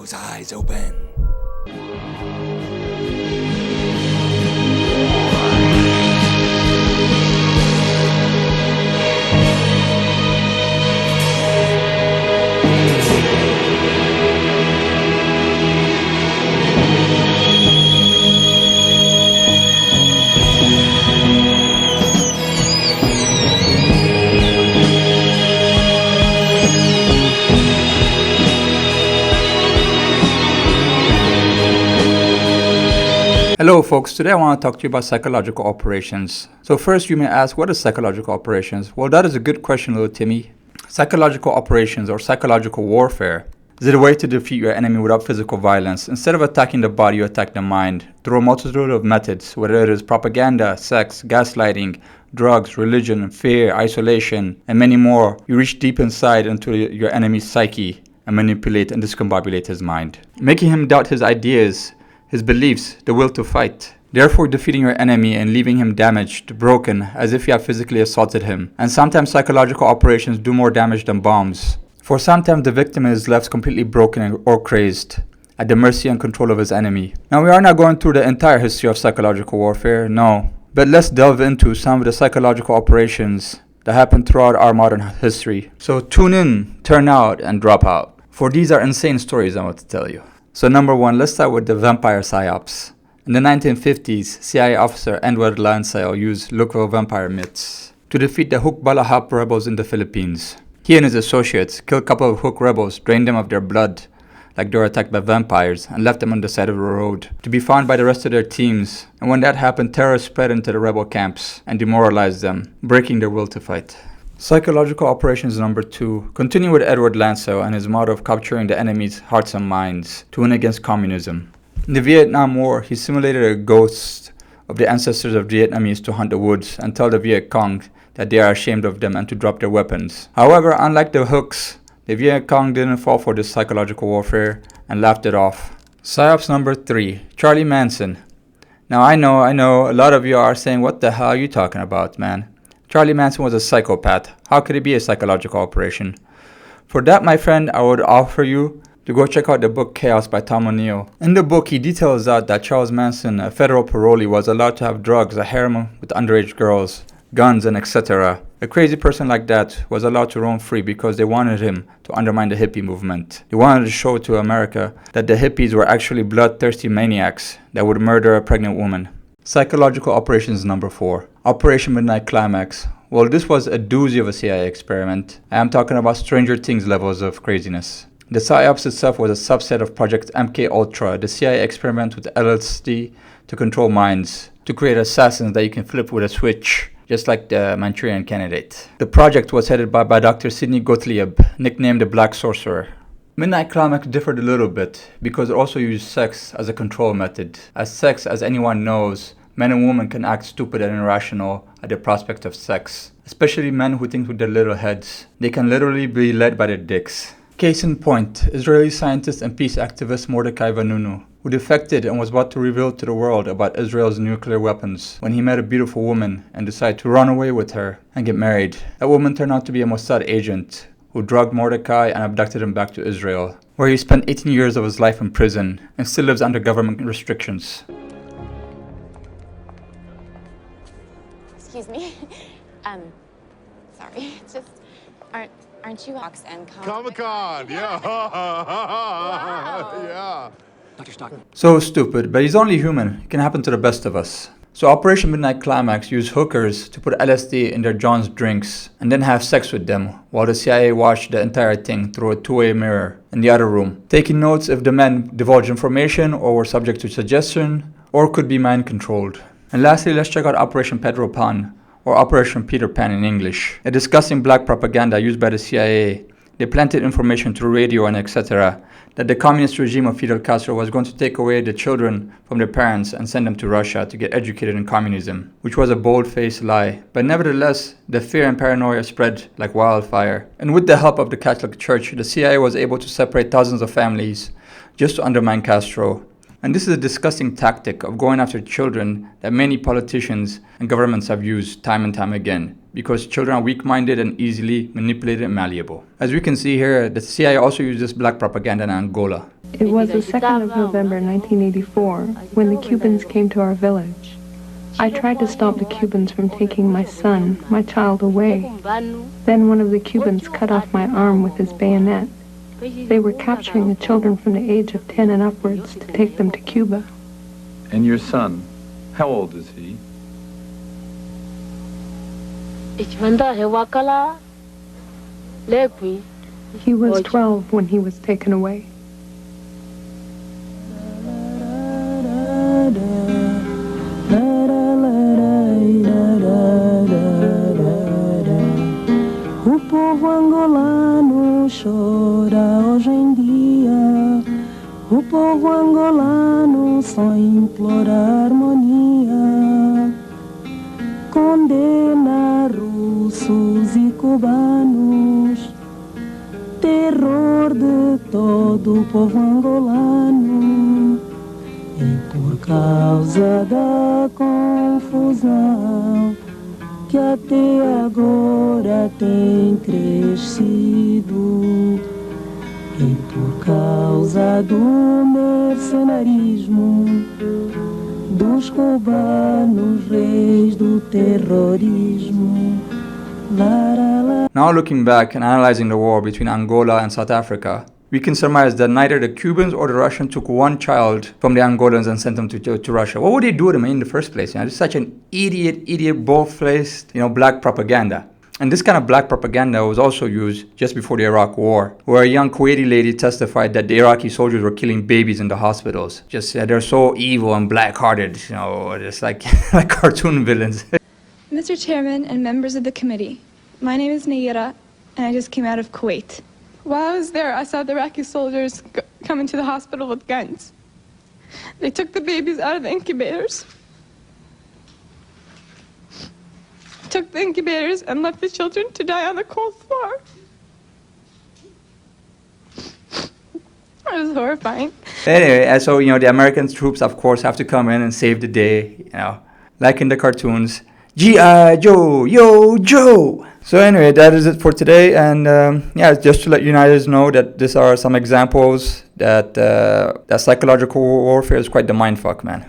those eyes open. Hello folks, today I want to talk to you about psychological operations. So first you may ask, what is psychological operations? Well, that is a good question, little Timmy. Psychological operations or psychological warfare is a way to defeat your enemy without physical violence. Instead of attacking the body, you attack the mind through a multitude of methods, whether it is propaganda, sex, gaslighting, drugs, religion, fear, isolation, and many more. You reach deep inside into your enemy's psyche and manipulate and discombobulate his mind, making him doubt his ideas, his beliefs, the will to fight. Therefore defeating your enemy and leaving him damaged, broken, as if you have physically assaulted him. And sometimes psychological operations do more damage than bombs. For sometimes the victim is left completely broken or crazed, at the mercy and control of his enemy. Now we are not going through the entire history of psychological warfare, no. But let's delve into some of the psychological operations that happened throughout our modern history. So tune in, turn out, and drop out. For these are insane stories I'm about to tell you. So number one, let's start with the vampire psyops. In the 1950s, CIA officer Edward Lancel used local vampire myths to defeat the Hukbalahap rebels in the Philippines. He and his associates killed a couple of Huk rebels, drained them of their blood, like they were attacked by vampires, and left them on the side of the road to be found by the rest of their teams. And when that happened, terror spread into the rebel camps and demoralized them, breaking their will to fight. Psychological operations number two. Continue with Edward Lancel and his motto of capturing the enemy's hearts and minds to win against communism. In the Vietnam War, he simulated a ghost of the ancestors of Vietnamese to hunt the woods and tell the Viet Cong that they are ashamed of them and to drop their weapons. However, unlike the Hooks, the Viet Cong didn't fall for this psychological warfare and laughed it off. Psyops number three. Charlie Manson. Now I know, a lot of you are saying, what the hell are you talking about, man? Charlie Manson was a psychopath. How could it be a psychological operation? For that, my friend, I would offer you to go check out the book Chaos by Tom O'Neill. In the book, he details out that Charles Manson, a federal parolee, was allowed to have drugs, a harem with underage girls, guns, and etc. A crazy person like that was allowed to roam free because they wanted him to undermine the hippie movement. They wanted to show to America that the hippies were actually bloodthirsty maniacs that would murder a pregnant woman. Psychological operations number four. Operation Midnight Climax. Well, this was a doozy of a CIA experiment. I am talking about Stranger Things levels of craziness. The PSYOPs itself was a subset of Project MK Ultra, the CIA experiment with LSD to control minds, to create assassins that you can flip with a switch, just like the Manchurian Candidate. The project was headed by Dr. Sidney Gottlieb, nicknamed the Black Sorcerer. Midnight Climax differed a little bit because it also used sex as a control method. As sex, as anyone knows, men and women can act stupid and irrational at the prospect of sex. Especially men who think with their little heads. They can literally be led by their dicks. Case in point, Israeli scientist and peace activist Mordecai Vanunu, who defected and was about to reveal to the world about Israel's nuclear weapons when he met a beautiful woman and decided to run away with her and get married. That woman turned out to be a Mossad agent who drugged Mordecai and abducted him back to Israel, where he spent 18 years of his life in prison and still lives under government restrictions. Excuse me. Sorry. It's just, aren't you Ox and Comic-Con, yeah. Wow. Yeah. Dr. Stockton. So stupid, but he's only human. It can happen to the best of us. So Operation Midnight Climax used hookers to put LSD in their John's drinks and then have sex with them while the CIA watched the entire thing through a two-way mirror in the other room, taking notes if the men divulged information or were subject to suggestion or could be mind-controlled. And lastly, let's check out Operation Pedro Pan, or Operation Peter Pan in English, a disgusting black propaganda used by the CIA. They planted information through radio and etc. that the communist regime of Fidel Castro was going to take away the children from their parents and send them to Russia to get educated in communism, which was a bold-faced lie. But nevertheless, the fear and paranoia spread like wildfire. And with the help of the Catholic Church, the CIA was able to separate thousands of families just to undermine Castro. And this is a disgusting tactic of going after children that many politicians and governments have used time and time again, because children are weak-minded and easily manipulated and malleable. As we can see here, the CIA also used this black propaganda in Angola. It was the 2nd of November 1984 when the Cubans came to our village. I tried to stop the Cubans from taking my son, my child, away. Then one of the Cubans cut off my arm with his bayonet. They were capturing the children from the age of 10 and upwards to take them to Cuba. And your son, how old is he? He was 12 when he was taken away. O povo angolano chora hoje em dia. O povo angolano só implora harmonia. Condena russos e cubanos, terror de todo o povo angolano. E por causa da confusão que até agora tem crescido, e por causa do mercenarismo dos cubanos, reis do terrorismo. Now looking back and analyzing the war between Angola and South Africa, we can surmise that neither the Cubans or the Russians took one child from the Angolans and sent them to Russia. What would they do with them in the first place? It's such an idiot, bold-faced, black propaganda. And this kind of black propaganda was also used just before the Iraq War, where a young Kuwaiti lady testified that the Iraqi soldiers were killing babies in the hospitals. Just they're so evil and black-hearted, just like like cartoon villains. Mr. Chairman and members of the committee, my name is Naira, and I just came out of Kuwait. While I was there, I saw the Iraqi soldiers come into the hospital with guns. They took the babies out of the incubators, and left the children to die on the cold floor. It was horrifying. Anyway, and so, the American troops, of course, have to come in and save the day, like in the cartoons. G.I. Joe, yo, Joe! So anyway, that is it for today. And just to let you guys know that these are some examples that psychological warfare is quite the mindfuck, man.